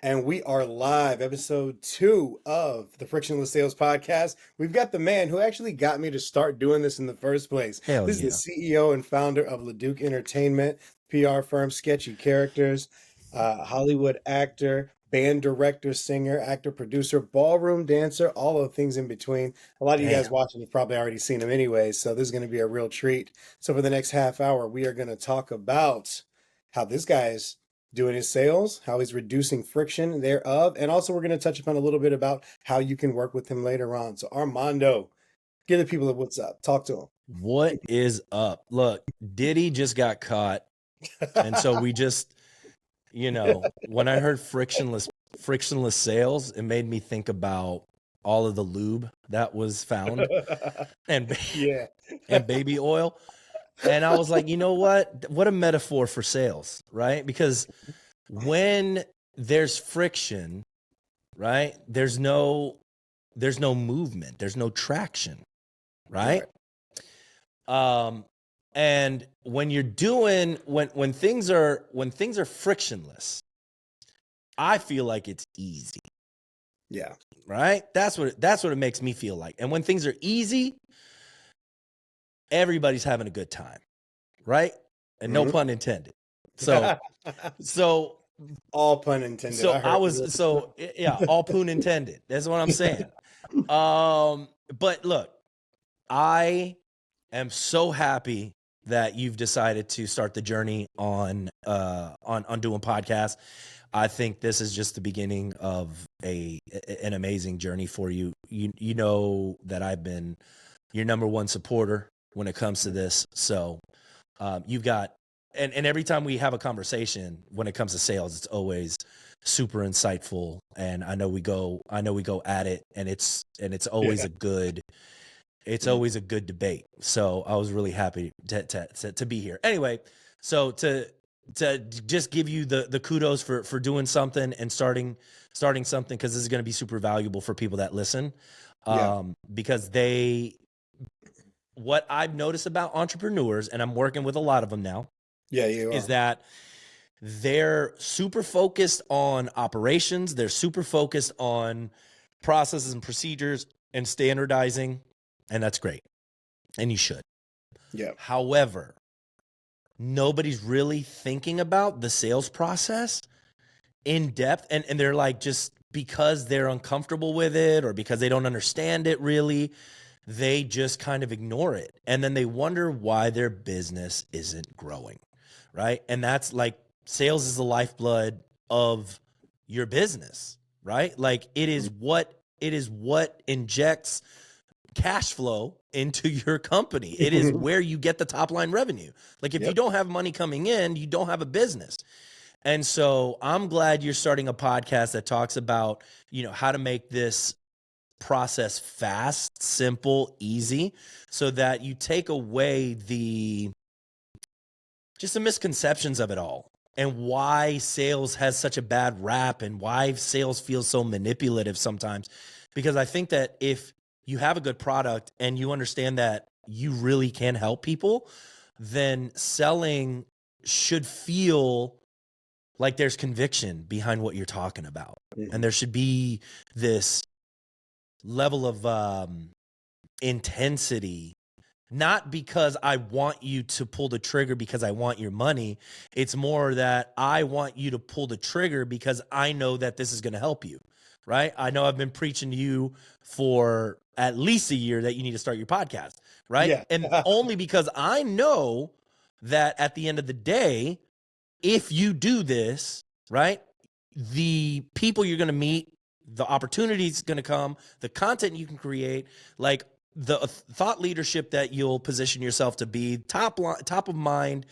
And we are live, episode 2 of the Frictionless Sales Podcast. We've got the man who actually got me to start doing this in the first place. Hell This yeah. is the CEO and founder of Leduc Entertainment, PR firm, Sketchy Characters, Hollywood actor, band director, singer, actor, producer, ballroom dancer, all of the things in between. A lot of you guys watching have probably already seen him anyways, so this is going to be a real treat. So for the next half hour, we are going to talk about how this guy's doing his sales, how he's reducing friction thereof, and also we're going to touch upon a little bit about how you can work with him later on. So Armando, give the people what's up. Talk to him. What is up? Look, Diddy just got caught. And so we just, when I heard frictionless sales, it made me think about all of the lube that was found and and baby oil. And I was like, you know what? What a metaphor for sales, right? Because when there's friction, right, there's no movement, there's no traction, right? And when you're doing when things are frictionless, I feel like it's easy. Yeah. Right? That's what it makes me feel like. And when things are easy, everybody's having a good time, right? And no pun intended. So all pun intended. So all pun intended. That's what I'm saying. But look, I am so happy that you've decided to start the journey on doing podcasts. I think this is just the beginning of an amazing journey for you. You know that I've been your number one supporter when it comes to this. So you've got, and every time we have a conversation when it comes to sales, it's always super insightful. And I know we go at it, and it's always always a good debate. So I was really happy to be here. Anyway, so to just give you the kudos for doing something and starting something, because this is going to be super valuable for people that listen. Because what I've noticed about entrepreneurs, and I'm working with a lot of them now, is that they're super focused on operations. They're super focused on processes and procedures and standardizing, and that's great. And you should. Yeah. However, nobody's really thinking about the sales process in depth, and they're like, just because they're uncomfortable with it or because they don't understand it really, they just kind of ignore it. And then they wonder why their business isn't growing, right? And that's like, sales is the lifeblood of your business, right? Like it is what injects cash flow into your company. It is where you get the top line revenue. Like if you don't have money coming in, you don't have a business. And so I'm glad you're starting a podcast that talks about, how to make this process fast, simple, easy, so that you take away the misconceptions of it all, and why sales has such a bad rap, and why sales feels so manipulative sometimes. Because I think that if you have a good product and you understand that you really can help people, then selling should feel like there's conviction behind what you're talking about. And there should be this level of intensity, not because I want you to pull the trigger because I want your money. It's more that I want you to pull the trigger because I know that this is going to help you, right? I know I've been preaching to you for at least a year that you need to start your podcast, right? Yeah. And only because I know that at the end of the day, if you do this, right, the people you're going to meet, the opportunities going to come, the content you can create, like the thought leadership that you'll position yourself to be, top of mind,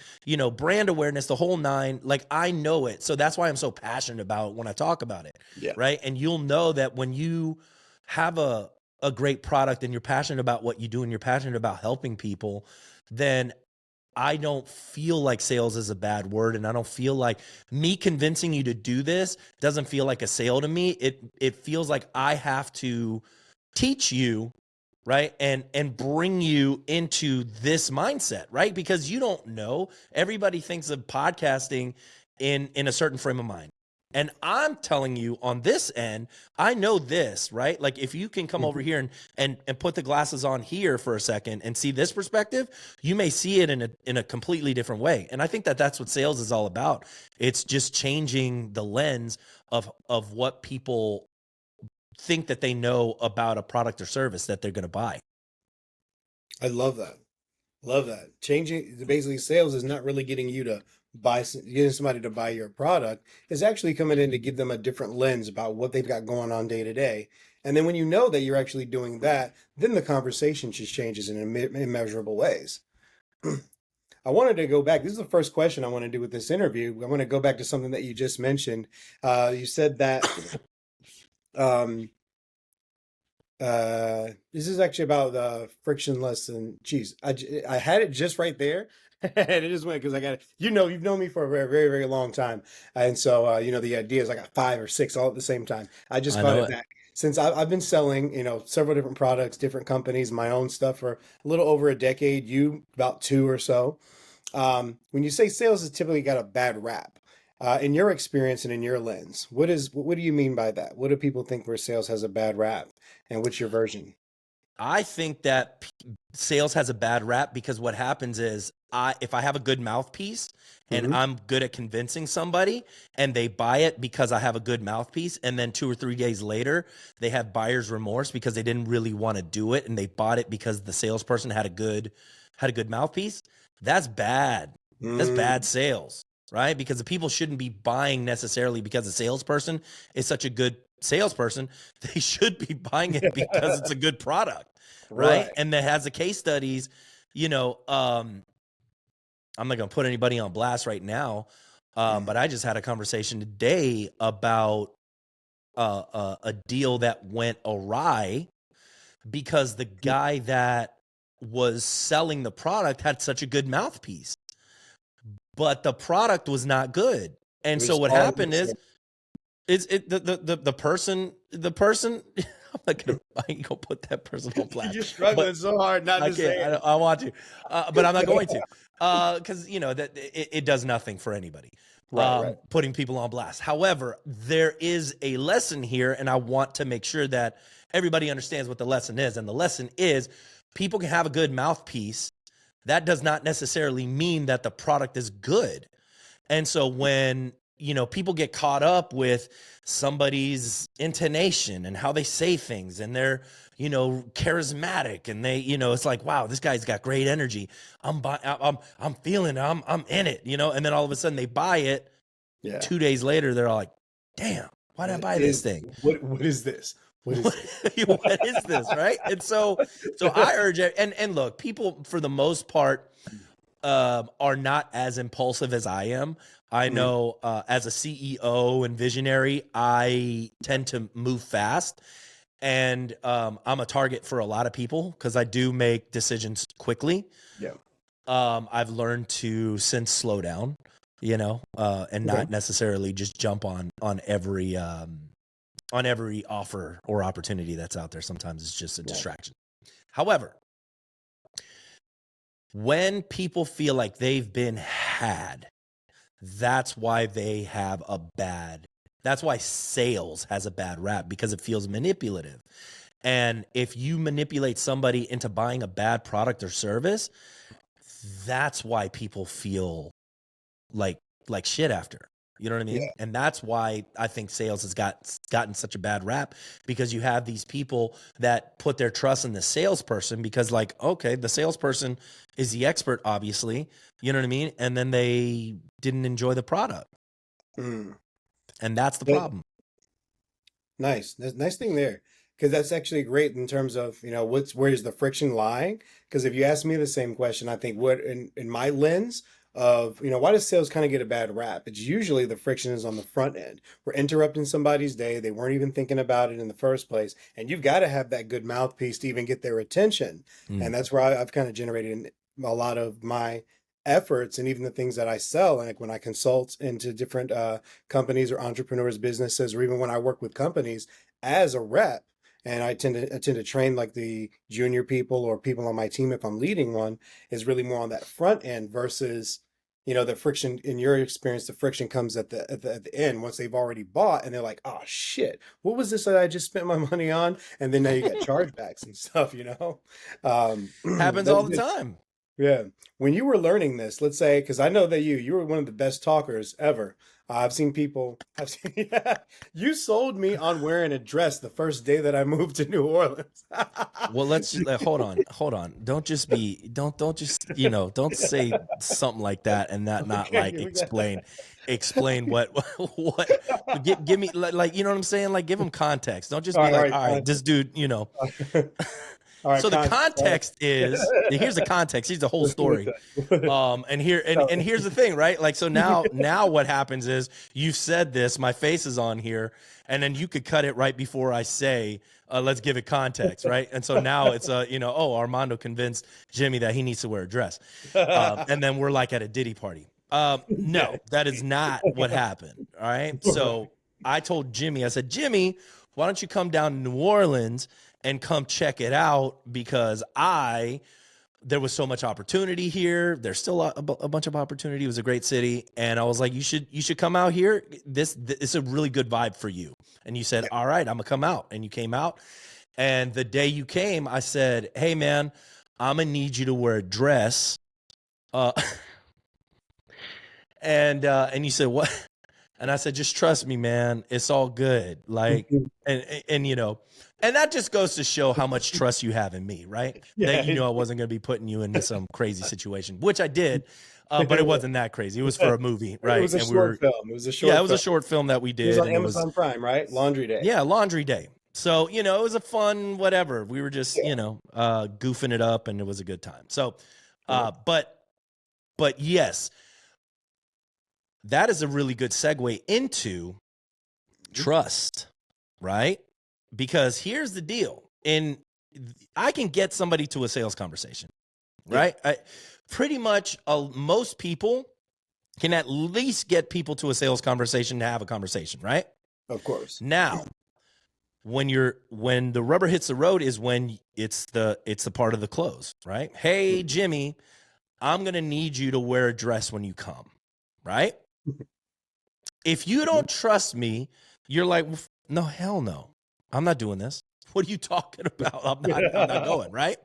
brand awareness, the whole nine. Like I know it. So that's why I'm so passionate about it when I talk about it. Yeah. Right. And you'll know that when you have a great product and you're passionate about what you do and you're passionate about helping people, then I don't feel like sales is a bad word, and I don't feel like me convincing you to do this doesn't feel like a sale to me. It feels like I have to teach you, right? And bring you into this mindset, right? Because you don't know. Everybody thinks of podcasting in a certain frame of mind. And I'm telling you on this end, I know this, right? Like if you can come over here and put the glasses on here for a second and see this perspective, you may see it in a completely different way. And I think that that's what sales is all about. It's just changing the lens of what people think that they know about a product or service that they're going to buy. I love that. Love that. Changing basically sales is not really getting you to getting somebody to buy your product. It's actually coming in to give them a different lens about what they've got going on day to day. And then when you know that you're actually doing that, then the conversation just changes in immeasurable ways. I wanted to go back. This is the first question I want to do with this interview. I want to go back to something that you just mentioned. You said that um, this is actually about frictionless and geez, I had it just right there. And it just went because I got it. You've known me for a very, very, very long time. And so, the idea is I got five or six all at the same time. I just I caught know it it. back. Since I've been selling, several different products, different companies, my own stuff for a little over a decade, you about two or so. When you say sales has typically got a bad rap, in your experience and in your lens, what do you mean by that? What do people think where sales has a bad rap? And what's your version? I think that sales has a bad rap because what happens is if I have a good mouthpiece and Hmm. I'm good at convincing somebody and they buy it because I have a good mouthpiece, and then 2 or 3 days later they have buyer's remorse because they didn't really want to do it and they bought it because the salesperson had a good mouthpiece. That's bad. That's Mm. bad sales, right? Because the people shouldn't be buying necessarily because the salesperson is such a good salesperson. They should be buying it because it's a good product, right? Right. And that has the case studies, I'm not going to put anybody on blast right now, but I just had a conversation today about a deal that went awry because the guy that was selling the product had such a good mouthpiece, but the product was not good. It And so was what all happened is the person I ain't gonna put that person on blast, you're struggling but so hard not I to say can't. it. I want to, but I'm not going to, because that it does nothing for anybody. Right, right. Putting people on blast. However, there is a lesson here, and I want to make sure that everybody understands what the lesson is. And the lesson is, people can have a good mouthpiece. That does not necessarily mean that the product is good. And so when, people get caught up with somebody's intonation and how they say things and they're, charismatic and they, it's like, wow, this guy's got great energy. I'm feeling it. I'm in it, and then all of a sudden they buy it. Yeah. 2 days later, they're all like, damn, why did I What buy this is thing? what is this? What is what, this? what is this? Right. And so I urge it. And look, people for the most part, are not as impulsive as I am. I Mhm. know as a CEO and visionary, I tend to move fast. And I'm a target for a lot of people because I do make decisions quickly. Yeah. I've learned to since slow down, and Okay. not necessarily just jump on every offer or opportunity that's out there. Sometimes it's just a Yeah. distraction. However, when people feel like they've been had, that's why that's why sales has a bad rap, because it feels manipulative. And if you manipulate somebody into buying a bad product or service, that's why people feel like shit after. You know what I mean? Yeah. And that's why I think sales has gotten such a bad rap, because you have these people that put their trust in the salesperson because, like, okay, the salesperson is the expert, obviously. You know what I mean? And then they didn't enjoy the product. Mm. And that's the That, problem. nice. Nice thing there. Because that's actually great in terms of, where's the friction lying? Because if you ask me the same question, I think what in my lens of, why does sales kind of get a bad rap? It's usually the friction is on the front end. We're interrupting somebody's day. They weren't even thinking about it in the first place. And you've got to have that good mouthpiece to even get their attention. Mm. And that's where I've kind of generated a lot of my efforts and even the things that I sell. Like when I consult into different companies or entrepreneurs, businesses, or even when I work with companies as a rep, and I tend to train like the junior people or people on my team if I'm leading one, is really more on that front end versus the friction in your experience, the friction comes at the end once they've already bought and they're like, oh shit, what was this that I just spent my money on? And then now you got chargebacks and stuff, Happens all the time. Yeah. When you were learning this, let's say, because I know that you were one of the best talkers ever. Yeah, you sold me on wearing a dress the first day that I moved to New Orleans. Well, hold on. Don't just don't say something like that and that not Okay, like we got explain what what give me like you know what I'm saying? Like give them context. Don't just be all like, right, all right, this dude, all right, So the context. context is here's the context. Here's the whole story. And here's the thing, right? Like, so now what happens is you've said this, my face is on here, and then you could cut it right before I say, let's give it context, right? And so now it's oh, Armando convinced Jimmy that he needs to wear a dress. And then we're like at a Diddy party. No, that is not what happened. All right. So I told Jimmy, I said, Jimmy, why don't you come down to New Orleans and come check it out, because there was so much opportunity here. There's still a bunch of opportunity. It was a great city. And I was like, you should come out here. This is a really good vibe for you. And you said, all right, I'm gonna come out. And you came out. And the day you came, I said, hey man, I'm gonna need you to wear a dress. And you said, what? And I said, just trust me, man. It's all good. Like, and and that just goes to show how much trust you have in me, right? Yeah. That I wasn't going to be putting you into some crazy situation, which I did, but it wasn't that crazy. It was for a movie, right? It was a short film. It was a short Yeah, it was a film. short film that we It was did, on and it was Amazon Prime, right? Laundry Day. yeah, Laundry Day. So it was a fun whatever. We were just goofing it up, and it was a good time. So, but yes, that is a really good segue into trust, right? Because here's the deal. I can get somebody to a sales conversation, right? Pretty much most people can at least get people to a sales conversation to have a conversation, right? Of course. Now, when the rubber hits the road is when it's the part of the close, right? Hey, Jimmy, I'm going to need you to wear a dress when you come, right? If you don't trust me, you're like, no, hell no. I'm not doing this. What are you talking about? I'm not going, right?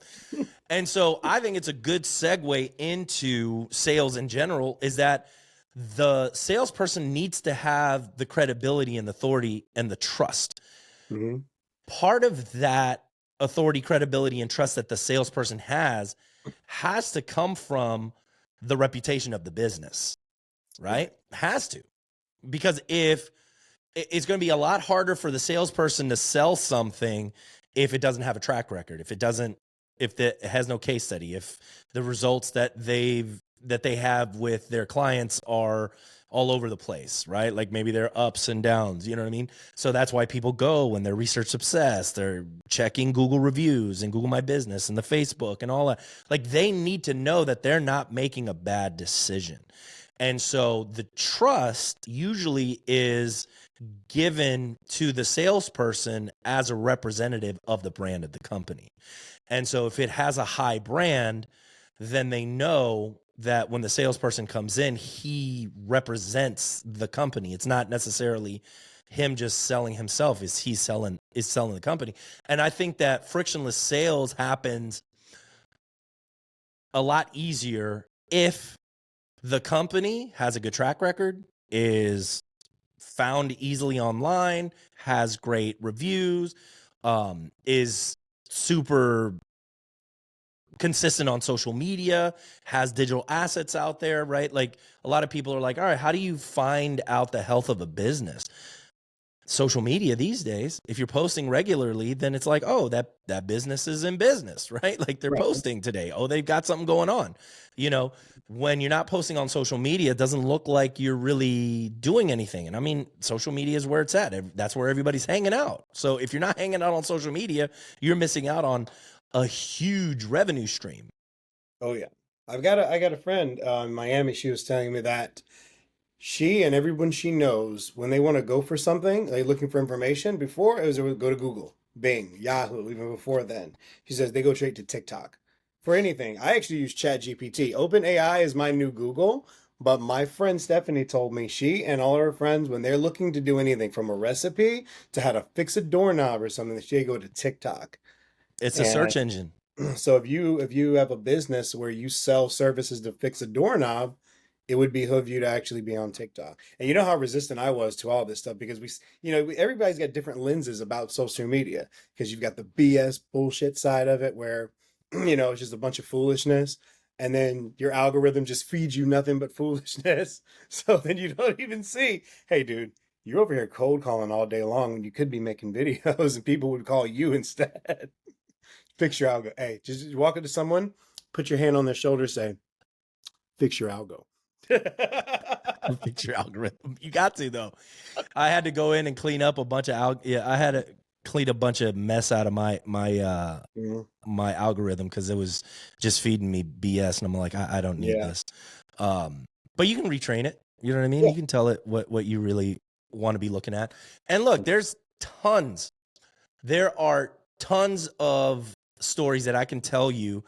And so I think it's a good segue into sales in general, is that the salesperson needs to have the credibility and authority and the trust. Mm-hmm. Part of that authority, credibility, and trust that the salesperson has to come from the reputation of the business, right? Has to. Because if it's going to be a lot harder for the salesperson to sell something if it doesn't have a track record, if it has no case study, if the results that they have with their clients are all over the place, right? Like maybe they're ups and downs, you know what I mean? So that's why people go when they're research obsessed, they're checking Google reviews and Google My Business and the Facebook and all that. Like they need to know that they're not making a bad decision. And so the trust usually is given to the salesperson as a representative of the brand of the company. And so if it has a high brand, then they know that when the salesperson comes in, he represents the company. It's not necessarily him just selling himself, he's selling the company. And I think that frictionless sales happens a lot easier if the company has a good track record, is found easily online, has great reviews, is super consistent on social media, has digital assets out there, right? Like a lot of people are like, all right, how do you find out the health of a business? Social media these days, if you're posting regularly, then it's like, oh, that business is in business, right? Like they're posting today. Oh, they've got something going on. When you're not posting on social media, it doesn't look like you're really doing anything. And I mean, social media is where it's at. That's where everybody's hanging out. So if you're not hanging out on social media, you're missing out on a huge revenue stream. Oh yeah. I got a friend in Miami. She was telling me that she and everyone she knows, when they want to go for something, like looking for information, before it would go to Google, Bing, Yahoo, even before then. She says they go straight to TikTok for anything. I actually use Chat GPT. OpenAI is my new Google, But my friend Stephanie told me she and all her friends, when they're looking to do anything from a recipe to how to fix a doorknob or something, that they go to TikTok. It's a And search engine. so if you have a business where you sell services to fix a doorknob, it would behoove you to actually be on TikTok. And you know how resistant I was to all this stuff because everybody's got different lenses about social media because you've got the BS bullshit side of it where, it's just a bunch of foolishness. And then your algorithm just feeds you nothing but foolishness. So then you don't even see, hey, dude, you're over here cold calling all day long when you could be making videos and people would call you instead. Fix your algo. Hey, just walk up to someone, put your hand on their shoulder, say, fix your algo. Fix your algorithm. You got to, though. I had to go in and clean up a bunch of I had to clean a bunch of mess out of my algorithm because it was just feeding me BS, and I'm like, I don't need this. But you can retrain it. You know what I mean? Yeah. You can tell it what you really want to be looking at. And look, there are tons of stories that I can tell you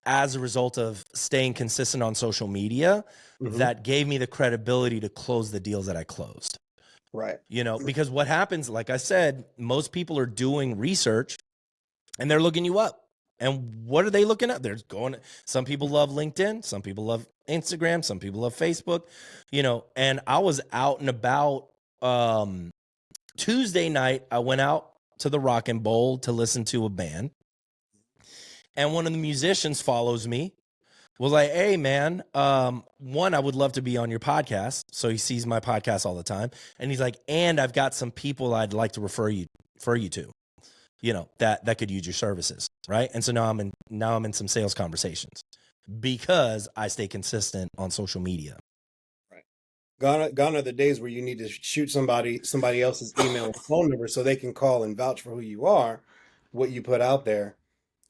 as a result of staying consistent on social media that gave me the credibility to close the deals that I closed. Right. Because what happens, like I said, most people are doing research and they're looking you up. And what are they looking at? Some people love LinkedIn, some people love Instagram, some people love Facebook, and I was out and about. Tuesday night, I went out to the Rock and Bowl to listen to a band. And one of the musicians follows me, was like, hey, man, one, I would love to be on your podcast. So he sees my podcast all the time. And he's like, and I've got some people I'd like to refer you to, that could use your services. Right. And so now I'm in some sales conversations because I stay consistent on social media. Right. Gone are the days where you need to shoot somebody else's email and phone number so they can call and vouch for who you are, what you put out there.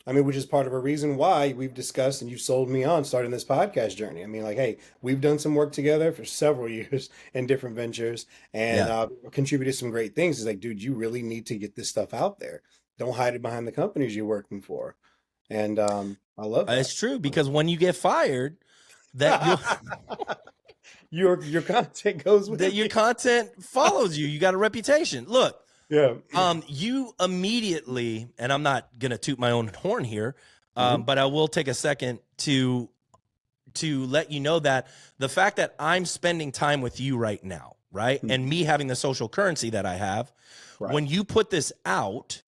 I mean, which is part of a reason why we've discussed and you sold me on starting this podcast journey. I mean, like, hey, we've done some work together for several years in different ventures and contributed some great things. It's like, dude, you really need to get this stuff out there. Don't hide it behind the companies you're working for. And I love that. It's true, because when you get fired, that your content goes with that your content follows you. You got a reputation. Look. Yeah. You immediately, and I'm not gonna toot my own horn here, but I will take a second to let you know that the fact that I'm spending time with you right now, right, and me having the social currency that I have, when you put this out,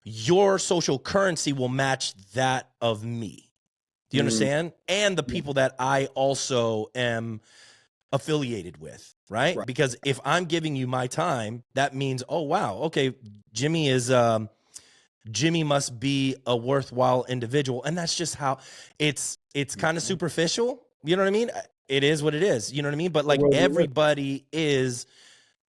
your social currency will match that of me. Do you understand? And the people that I also am affiliated with, right? Because if I'm giving you my time, that means, oh, wow, okay, Jimmy must be a worthwhile individual. And that's just how it's kind of superficial. You know what I mean? It is what it is. You know what I mean? But like everybody is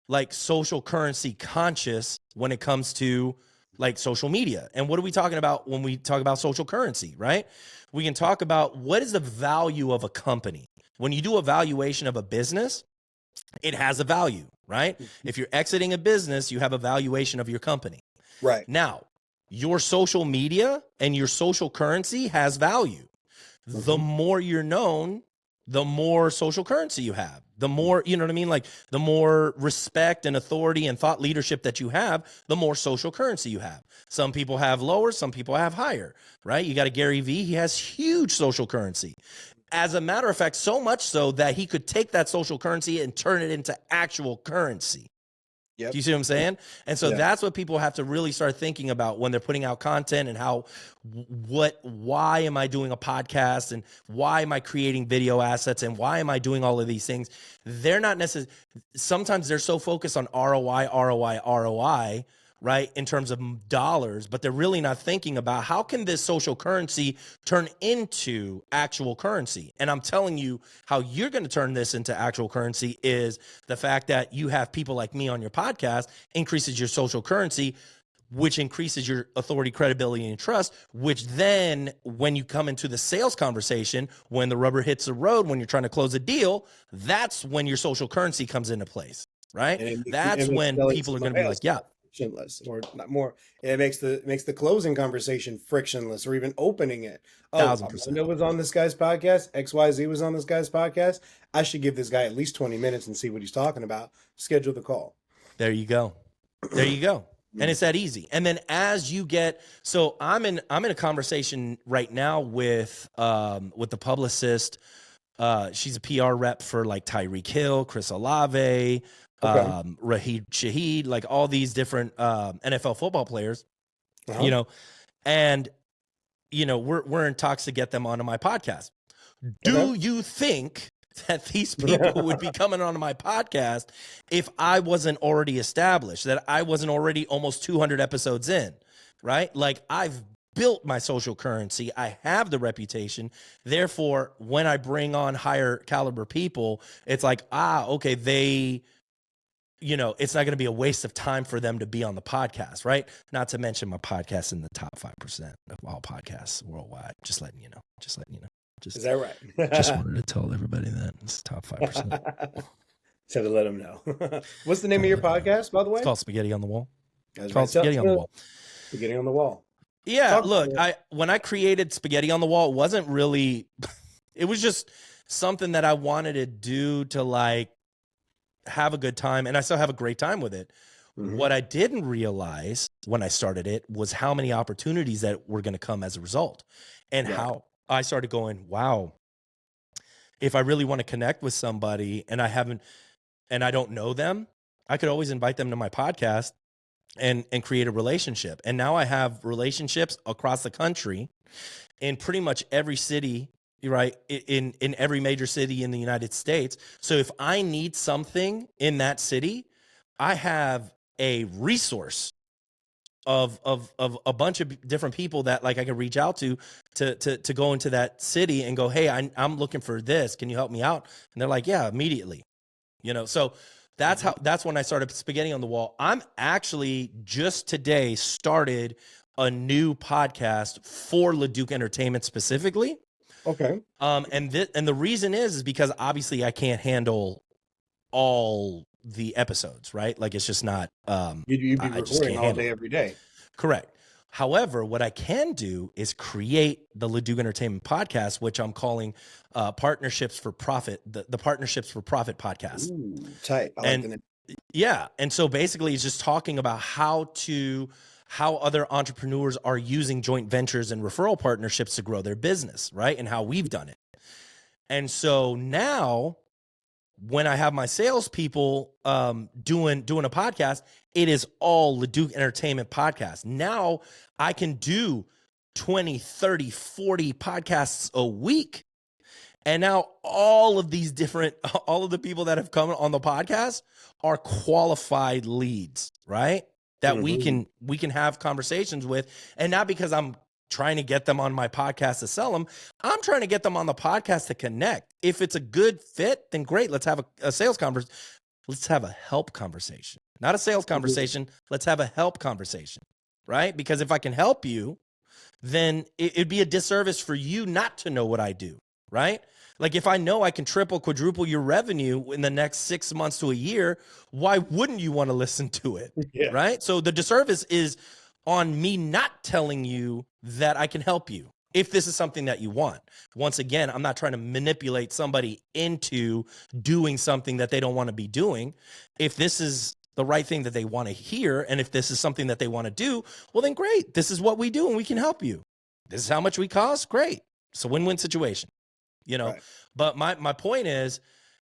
like social currency conscious when it comes to like social media. And what are we talking about when we talk about social currency, right? We can talk about what is the value of a company. When you do a valuation of a business, it has a value, right? If you're exiting a business, you have a valuation of your company. Right. Now, your social media and your social currency has value. The more you're known, the more social currency you have. The more, you know what I mean? Like the more respect and authority and thought leadership that you have, the more social currency you have. Some people have lower, some people have higher, right? You got a Gary Vee, he has huge social currency. As a matter of fact, so much so that he could take that social currency and turn it into actual currency. Yep. Do you see what I'm saying? And so that's what people have to really start thinking about when they're putting out content and why am I doing a podcast and why am I creating video assets and why am I doing all of these things? They're not necessarily, sometimes they're so focused on ROI, right, in terms of dollars, but they're really not thinking about how can this social currency turn into actual currency. And I'm telling you how you're going to turn this into actual currency is the fact that you have people like me on your podcast increases your social currency, which increases your authority, credibility, and trust, which then when you come into the sales conversation, when the rubber hits the road, when you're trying to close a deal, that's when your social currency comes into place, right? That's when people are going to be like, yeah. frictionless, or not more. It makes the closing conversation frictionless, or even opening it. Oh, 1000%. Armando was on this guy's podcast. XYZ was on this guy's podcast. I should give this guy at least 20 minutes and see what he's talking about. Schedule the call. There you go. There you go. And it's that easy. And then as you get, so I'm in a conversation right now with the publicist. She's a PR rep for like Tyreek Hill, Chris Olave, Raheed Shaheed, like all these different NFL football players, you know, and you know, we're in talks to get them onto my podcast. Do you think that these people would be coming onto my podcast if I wasn't already established, that I wasn't already almost 200 episodes in, right? Like I've built my social currency. I have the reputation. Therefore, when I bring on higher caliber people, it's like, okay, they, you know, it's not going to be a waste of time for them to be on the podcast, right? Not to mention my podcast in the top 5% of all podcasts worldwide. Just letting you know. Is that right? Just wanted to tell everybody that it's top 5%. So to let them know. What's the name of your podcast, by the way? It's called Spaghetti on the Wall. That's It's called Spaghetti on the Wall. Spaghetti on the Wall. Yeah, look, when I created Spaghetti on the Wall, it wasn't really, it was just something that I wanted to do to like have a good time, and I still have a great time with it. What I didn't realize when I started it was how many opportunities that were going to come as a result, and how I started going, wow, if I really want to connect with somebody and I don't know them, I could always invite them to my podcast and create a relationship. And now I have relationships across the country in pretty much every city, right? In every major city in the United States. So if I need something in that city, I have a resource of a bunch of different people that like I could reach out to go into that city and go, hey, I'm looking for this. Can you help me out? And they're like, yeah, immediately. You know, so that's when I started Spaghetti on the Wall. I'm actually just today started a new podcast for Leduc Entertainment specifically. Okay. And the reason is because obviously I can't handle all the episodes, right? Like it's just not You'd be recording all day, every day. Correct. However, what I can do is create the Leduc Entertainment podcast, which I'm calling Partnerships for Profit, the Partnerships for Profit podcast. Ooh, tight. I like the name. Yeah. And so basically it's just talking about how other entrepreneurs are using joint ventures and referral partnerships to grow their business, right? And how we've done it. And so now when I have my salespeople doing a podcast, it is all Leduc Entertainment podcast. Now I can do 20, 30, 40 podcasts a week. And now all of the people that have come on the podcast are qualified leads, right? That we can have conversations with. And not because I'm trying to get them on my podcast to sell them. I'm trying to get them on the podcast to connect. If it's a good fit, then great. Let's have a sales conversation. Let's have a help conversation, not a sales conversation. Let's have a help conversation, right? Because if I can help you, then it'd be a disservice for you not to know what I do, right? Like if I know I can triple, quadruple your revenue in the next 6 months to a year, why wouldn't you want to listen to it, right? So the disservice is on me not telling you that I can help you if this is something that you want. Once again, I'm not trying to manipulate somebody into doing something that they don't want to be doing. If this is the right thing that they want to hear, and if this is something that they want to do, well, then great. This is what we do and we can help you. This is how much we cost. Great. It's a win-win situation, you know? Right. But my point is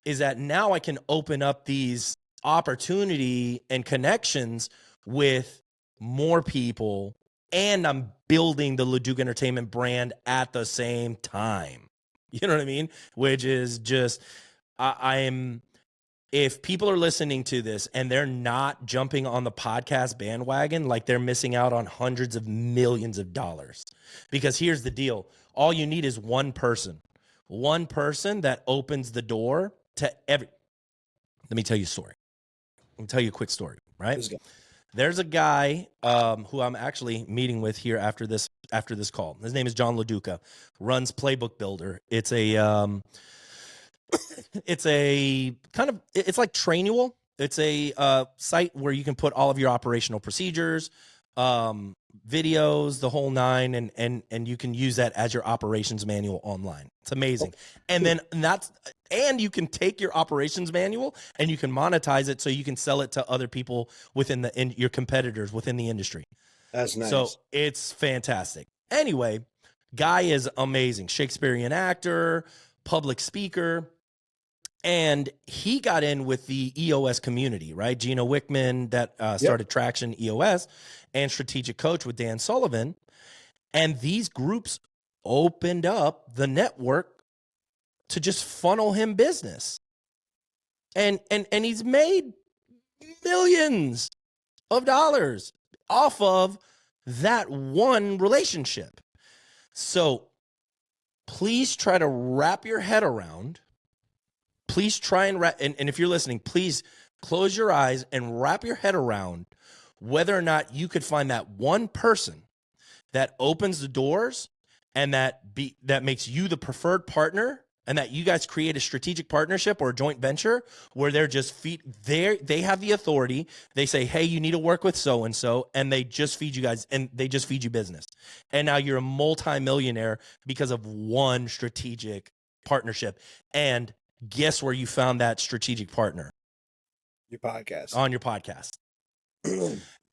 that now I can open up these opportunity and connections with more people, and I'm building the Leduc Entertainment brand at the same time. You know what I mean? Which is just, if people are listening to this and they're not jumping on the podcast bandwagon, like they're missing out on hundreds of millions of dollars. Because here's the deal. All you need is one person that opens the door to let me tell you a story. Let me tell you a quick story, right? There's a guy who I'm actually meeting with here after this call. His name is John Leduc, runs Playbook Builder. It's a it's like Trainual. It's a site where you can put all of your operational procedures, videos, the whole nine, and you can use that as your operations manual online. It's amazing. And then and you can take your operations manual and you can monetize it so you can sell it to other people within your competitors within the industry. That's nice. So it's fantastic. Anyway, guy is amazing. Shakespearean actor, public speaker. And he got in with the EOS community, right? Gino Wickman that started Traction EOS, and strategic coach with Dan Sullivan. And these groups opened up the network to just funnel him business. And he's made millions of dollars off of that one relationship. So please try to wrap your head around. Please try and and if you're listening, please close your eyes and wrap your head around whether or not you could find that one person that opens the doors and that makes you the preferred partner, and that you guys create a strategic partnership or a joint venture where they're just they have the authority. They say, hey, you need to work with so-and-so, and they just feed you guys, and they just feed you business. And now you're a multi-millionaire because of one strategic partnership. And guess where you found that strategic partner? Your podcast. On your podcast.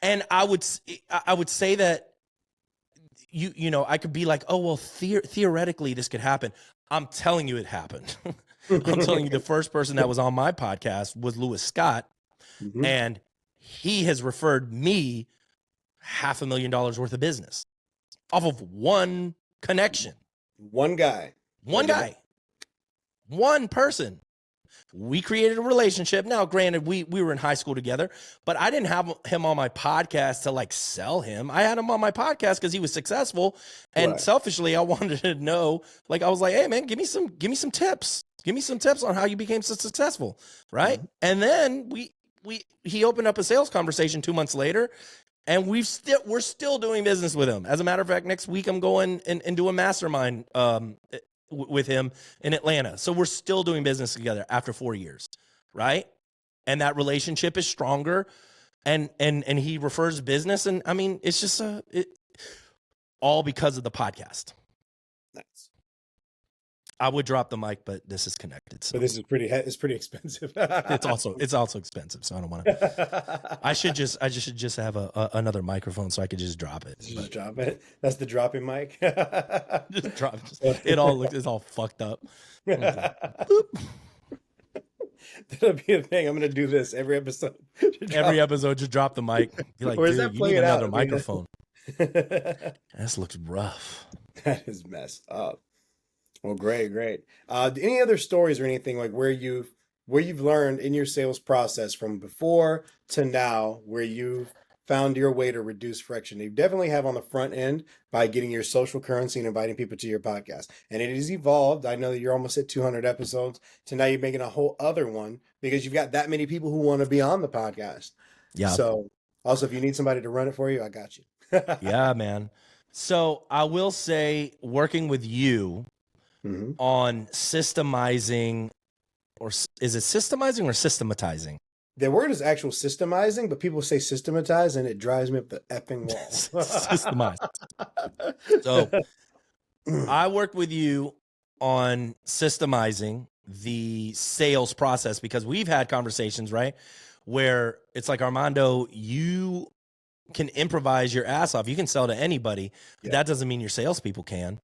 And I would say that you know, I could be like, oh, well, theoretically this could happen. I'm telling you it happened. I'm telling you the first person that was on my podcast was Lewis Scott. Mm-hmm. And he has referred me $500,000 worth of business off of one connection. One guy. One person. We created a relationship. Now, granted, we were in high school together, but I didn't have him on my podcast to like sell him. I had him on my podcast because he was successful. And selfishly, I wanted to know, like, I was like, hey man, give me some tips. Give me some tips on how you became so successful. Right. Mm-hmm. And then he opened up a sales conversation 2 months later, and we're still doing business with him. As a matter of fact, next week I'm going and do a mastermind with him in Atlanta. So we're still doing business together after 4 years, right? And that relationship is stronger, and he refers business, and I mean, it's just all because of the podcast. Nice. I would drop the mic, but this is connected. So. But this is pretty expensive. it's also expensive, so I don't want to. I should just have another microphone so I could just drop it. Just drop it. That's the dropping mic. Just drop. It's all fucked up. That'll be a thing. I'm gonna do this every episode. Every episode, just drop the mic. Be like, dude, you need another microphone. This looks rough. That is messed up. Well, great. Any other stories or anything like where you've learned in your sales process from before to now, where you've found your way to reduce friction? You definitely have on the front end by getting your social currency and inviting people to your podcast. And it has evolved. I know that you're almost at 200 episodes to now you're making a whole other one because you've got that many people who want to be on the podcast. Yeah. So also, if you need somebody to run it for you, I got you. Yeah, man. So I will say, working with you on systemizing, or is it systemizing or systematizing? The word is actual systemizing, but people say systematize, and it drives me up the effing wall. Systemize. So I worked with you on systemizing the sales process because we've had conversations, right, where it's like, Armando, you can improvise your ass off. You can sell to anybody. But that doesn't mean your salespeople can.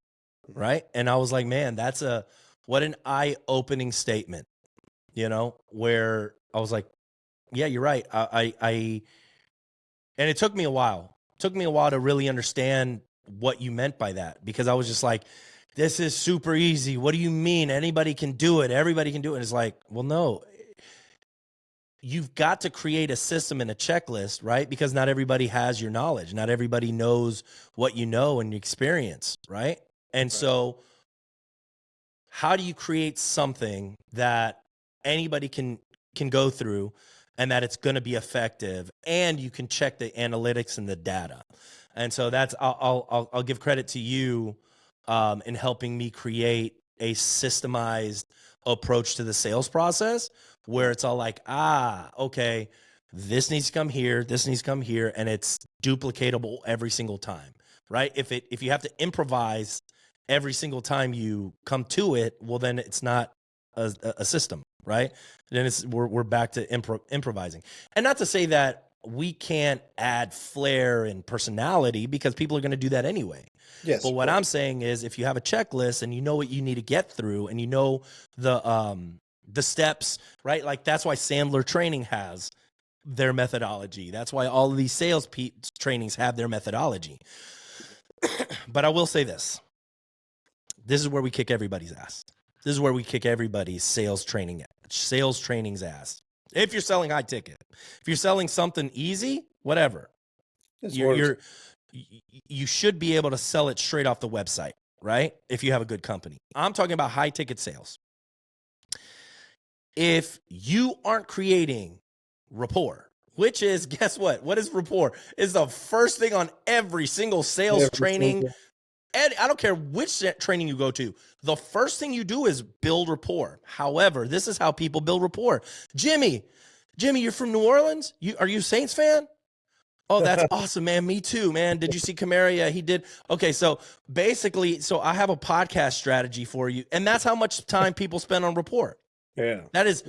Right. And I was like, man, what an eye-opening statement, you know, where I was like, yeah, you're right. And it took me a while. It took me a while to really understand what you meant by that, because I was just like, this is super easy. What do you mean? Anybody can do it. Everybody can do it. And it's like, well, no, you've got to create a system and a checklist, right? Because not everybody has your knowledge. Not everybody knows what you know and experience, right? And so how do you create something that anybody can go through and that it's going to be effective, and you can check the analytics and the data? And so that's, I'll give credit to you in helping me create a systemized approach to the sales process where it's all like, okay, this needs to come here, this needs to come here, and it's duplicatable every single time, right? If you have to improvise every single time you come to it, well, then it's not a system, right? Then we're back to improvising. And not to say that we can't add flair and personality, because people are going to do that anyway. Yes. But what I'm saying is, if you have a checklist and you know what you need to get through, and you know the steps, right? Like, that's why Sandler Training has their methodology. That's why all of these sales trainings have their methodology. But I will say this. This is where we kick everybody's ass. This is where we kick everybody's sales training's ass. If you're selling high ticket, if you're selling something easy, whatever, you should be able to sell it straight off the website, right? If you have a good company. I'm talking about high ticket sales. If you aren't creating rapport, which is, guess what? What is rapport? Is the first thing on every single sales training. And I don't care which training you go to. The first thing you do is build rapport. However, this is how people build rapport. Jimmy, you're from New Orleans? Are you a Saints fan? Oh, that's awesome, man. Me too, man. Did you see Kamara? Yeah, he did. Okay, so basically, I have a podcast strategy for you. And that's how much time people spend on rapport. Yeah. That is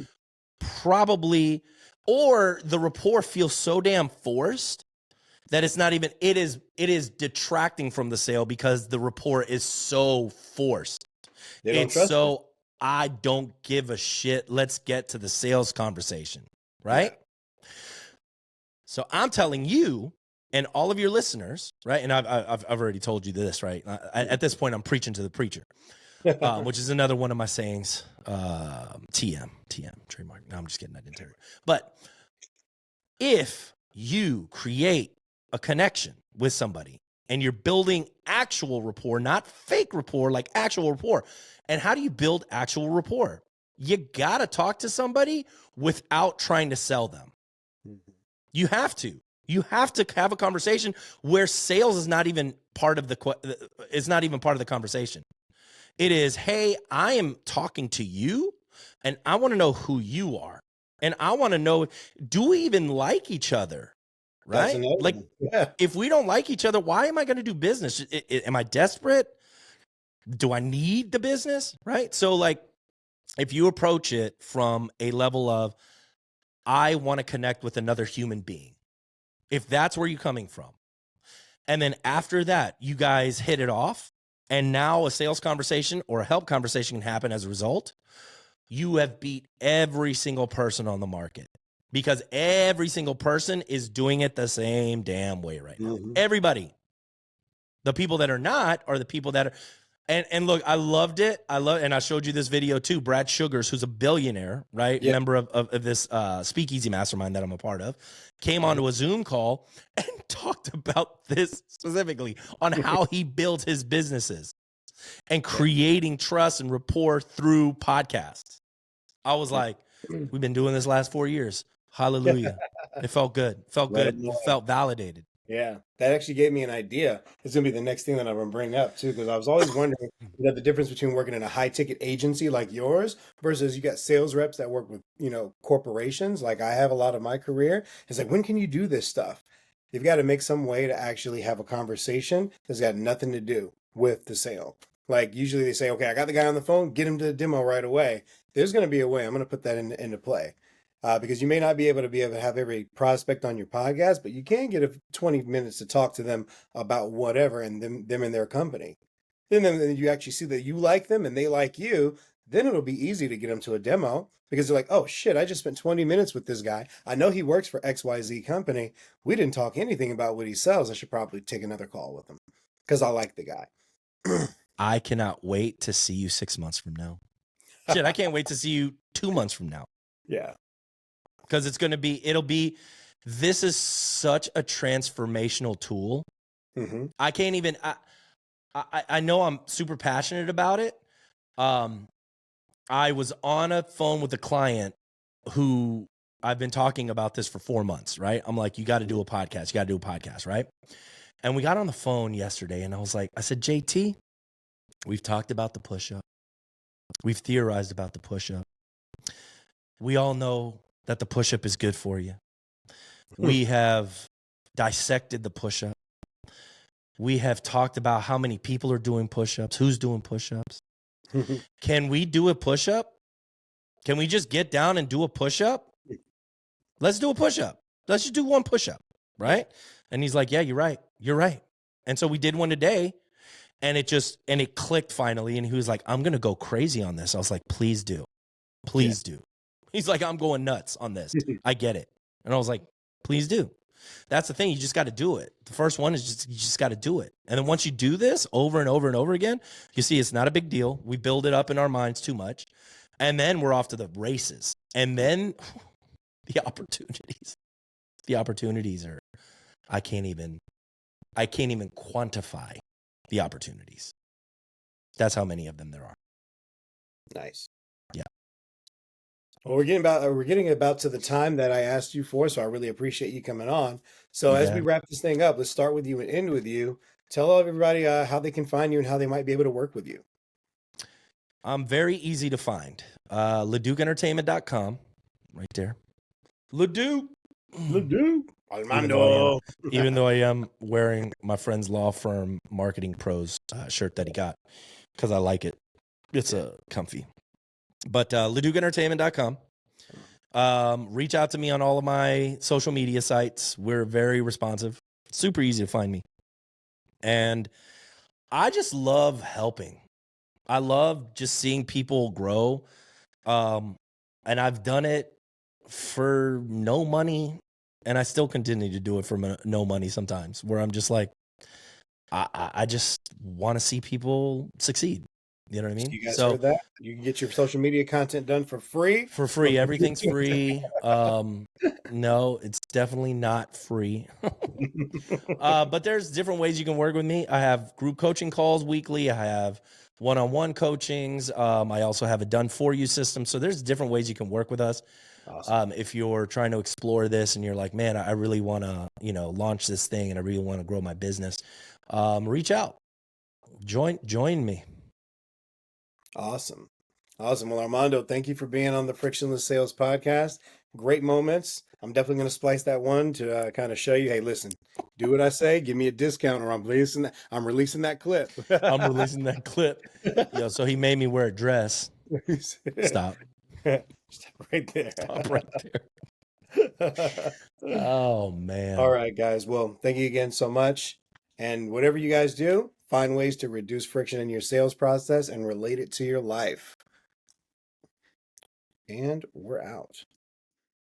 probably, or the rapport feels so damn forced that it's not even, it is detracting from the sale, because the rapport is so forced. I don't give a shit. Let's get to the sales conversation, right? Yeah. So I'm telling you and all of your listeners, right? And I've already told you this, right? At this point, I'm preaching to the preacher, which is another one of my sayings. TM trademark. No, I'm just kidding. I didn't tell you. But if you create a connection with somebody and you're building actual rapport, not fake rapport, like actual rapport. And how do you build actual rapport? You got to talk to somebody without trying to sell them. You have to have a conversation where sales is not even part of the conversation. It is, hey, I am talking to you and I want to know who you are. And I want to know, do we even like each other? Right? Like, if we don't like each other, why am I going to do business? Am I desperate? Do I need the business? Right? So, like, if you approach it from a level of, I want to connect with another human being, if that's where you're coming from, and then after that, you guys hit it off, and now a sales conversation or a help conversation can happen as a result, you have beat every single person on the market. Because every single person is doing it the same damn way right now. Mm-hmm. Everybody. The people that are not are the people that are. And look, I loved it. And I showed you this video too. Brad Sugars, who's a billionaire, right? Yep. Member of this speakeasy mastermind that I'm a part of, came onto a Zoom call and talked about this specifically on how he built his businesses and creating trust and rapport through podcasts. I was like, we've been doing this last 4 years. Hallelujah. It felt good. It felt validated. Yeah. That actually gave me an idea. It's going to be the next thing that I'm going to bring up too, because I was always wondering the difference between working in a high ticket agency like yours versus you got sales reps that work with, corporations. Like I have a lot of my career. It's like, when can you do this stuff? You've got to make some way to actually have a conversation that's got nothing to do with the sale. Like usually they say, okay, I got the guy on the phone, get him to the demo right away. There's going to be a way. I'm going to put that into play. Because you may not be able to have every prospect on your podcast, but you can get 20 minutes to talk to them about whatever and them and their company. Then you actually see that you like them and they like you. Then it'll be easy to get them to a demo because they're like, oh shit, I just spent 20 minutes with this guy. I know he works for XYZ company. We didn't talk anything about what he sells. I should probably take another call with him because I like the guy. I cannot wait to see you 6 months from now. Shit, I can't wait to see you 2 months from now. Yeah. Because this is such a transformational tool. Mm-hmm. I can't even, I know I'm super passionate about it. I was on a phone with a client who I've been talking about this for 4 months, right? I'm like, you got to do a podcast, right? And we got on the phone yesterday and I said, JT, we've talked about the push-up. We've theorized about the push-up. We all know that the push-up is good for you. We have dissected the push-up. We have talked about how many people are doing push-ups, who's doing push-ups. Can we do a push-up? Can we just get down and do a push-up? Let's do a push-up. Let's just do one push-up, right? And he's like, yeah, you're right. You're right. And so we did one today, and it clicked finally. And he was like, I'm going to go crazy on this. I was like, please do. Please do. He's like, I'm going nuts on this. I get it. And I was like, please do. That's the thing. You just got to do it. The first one is you just got to do it. And then once you do this over and over and over again, you see it's not a big deal. We build it up in our minds too much. And then we're off to the races. And then the opportunities are, I can't even quantify the opportunities. That's how many of them there are. Nice. Yeah. Well, we're getting about to the time that I asked you for, so I really appreciate you coming on. So as we wrap this thing up, let's start with you and end with you. Tell everybody how they can find you and how they might be able to work with you. I'm very easy to find. LeducEntertainment.com, right there. Leduc. Armando. Even though I am wearing my friend's law firm Marketing Pros shirt that he got because I like it. It's comfy. But LeducEntertainment.com. Reach out to me on all of my social media sites. We're very responsive. Super easy to find me. And I just love helping. I love just seeing people grow. And I've done it for no money. And I still continue to do it for no money sometimes, where I'm just like, I just want to see people succeed. You know what I mean? You guys heard that? You can get your social media content done for free. For free. Everything's free. No, it's definitely not free. But there's different ways you can work with me. I have group coaching calls weekly. I have one-on-one coachings. I also have a done-for-you system. So there's different ways you can work with us. Awesome. If you're trying to explore this and you're like, man, I really want to, launch this thing and I really want to grow my business, reach out. Join me. Awesome. Well, Armando, thank you for being on the Frictionless Sales Podcast. Great moments. I'm definitely going to splice that one to kind of show you, hey, listen, do what I say, give me a discount or I'm releasing that clip. I'm releasing that clip. So he made me wear a dress. Stop. Stop right there. Stop right there. Oh, man. All right, guys. Well, thank you again so much. And whatever you guys do, find ways to reduce friction in your sales process and relate it to your life. And we're out.